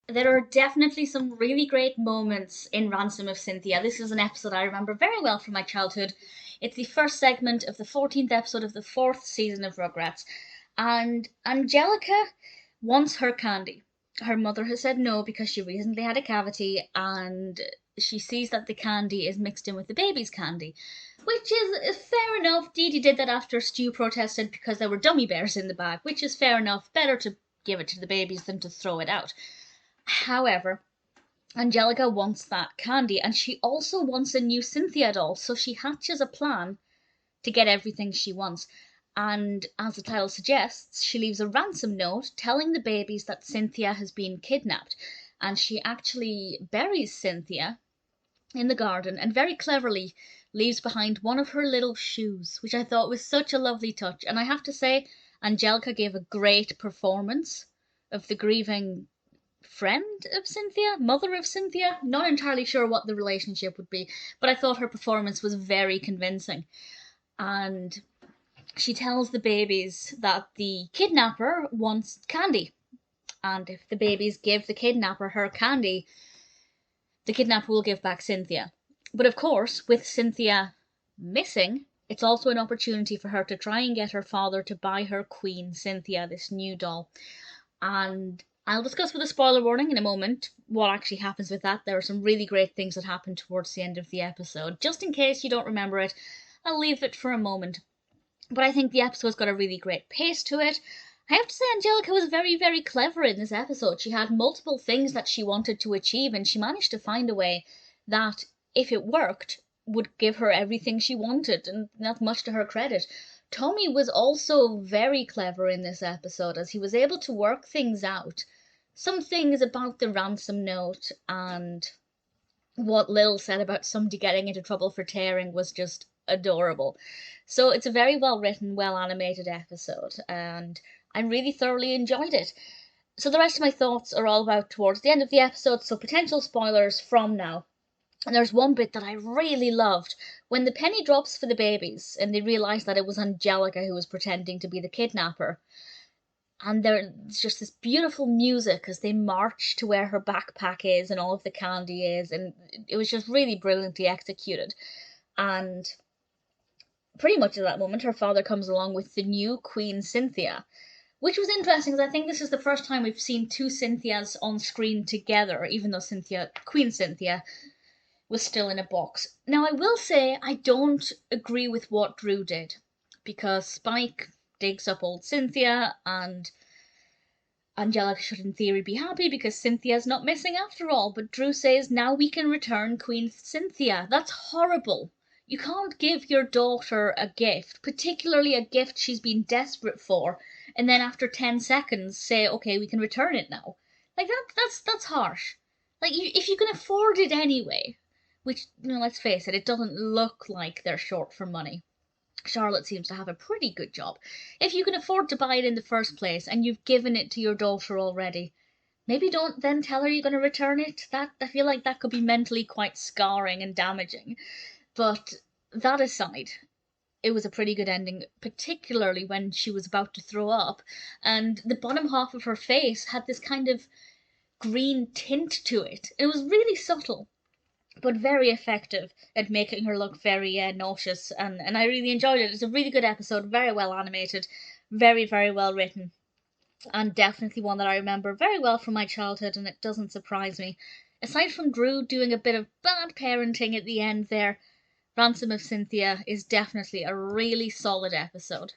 There are definitely some really great moments in Ransom of Cynthia. This is an episode I remember very well from my childhood. It's the first segment of the 14th episode of the fourth season of Rugrats. And Angelica wants her candy. Her mother has said no because she recently had a cavity, and she sees that the candy is mixed in with the baby's candy, which is fair enough. Didi did that after Stu protested because there were dummy bears in the bag, which is fair enough. Better to give it to the babies than to throw it out. However, Angelica wants that candy, and she also wants a new Cynthia doll, so she hatches a plan to get everything she wants. And as the title suggests, she leaves a ransom note telling the babies that Cynthia has been kidnapped. And she actually buries Cynthia in the garden and very cleverly leaves behind one of her little shoes, which I thought was such a lovely touch. And I have to say, Angelica gave a great performance of the grieving friend of Cynthia, mother of Cynthia. Not entirely sure what the relationship would be, but I thought her performance was very convincing. And she tells the babies that the kidnapper wants candy. And if the babies give the kidnapper her candy, the kidnapper will give back Cynthia. But of course, with Cynthia missing, it's also an opportunity for her to try and get her father to buy her Queen Cynthia, this new doll. And I'll discuss with a spoiler warning in a moment what actually happens with that. There are some really great things that happen towards the end of the episode. Just in case you don't remember it, I'll leave it for a moment. But I think the episode's got a really great pace to it. I have to say, Angelica was very, very clever in this episode. She had multiple things that she wanted to achieve, and she managed to find a way that, if it worked, would give her everything she wanted, and not much to her credit. Tommy was also very clever in this episode, as he was able to work things out. Some things about the ransom note and what Lil said about somebody getting into trouble for tearing was just adorable. So it's a very well written, well animated episode, and I really thoroughly enjoyed it. So the rest of my thoughts are all about towards the end of the episode, so potential spoilers from now. And there's one bit that I really loved when the penny drops for the babies and they realise that it was Angelica who was pretending to be the kidnapper. And there's just this beautiful music as they march to where her backpack is and all of the candy is, and it was just really brilliantly executed. And pretty much at that moment, her father comes along with the new Queen Cynthia, which was interesting because I think this is the first time we've seen two Cynthias on screen together, even though Queen Cynthia, was still in a box. Now, I will say I don't agree with what Drew did, because Spike digs up old Cynthia, and Angelica should in theory be happy because Cynthia's not missing after all, but Drew says now we can return Queen Cynthia. That's horrible. You can't give your daughter a gift, particularly a gift she's been desperate for, and then after 10 seconds say, okay, we can return it now. Like that's harsh. Like if you can afford it anyway, which, let's face it, it doesn't look like they're short for money. Charlotte seems to have a pretty good job. If you can afford to buy it in the first place and you've given it to your daughter already, maybe don't then tell her you're going to return it. I feel like that could be mentally quite scarring and damaging. But that aside, it was a pretty good ending, particularly when she was about to throw up, and the bottom half of her face had this kind of green tint to it. It was really subtle, but very effective at making her look very nauseous, and I really enjoyed it. It's a really good episode, very well animated, very, very well written, and definitely one that I remember very well from my childhood, and it doesn't surprise me. Aside from Drew doing a bit of bad parenting at the end there, Ransom of Cynthia is definitely a really solid episode.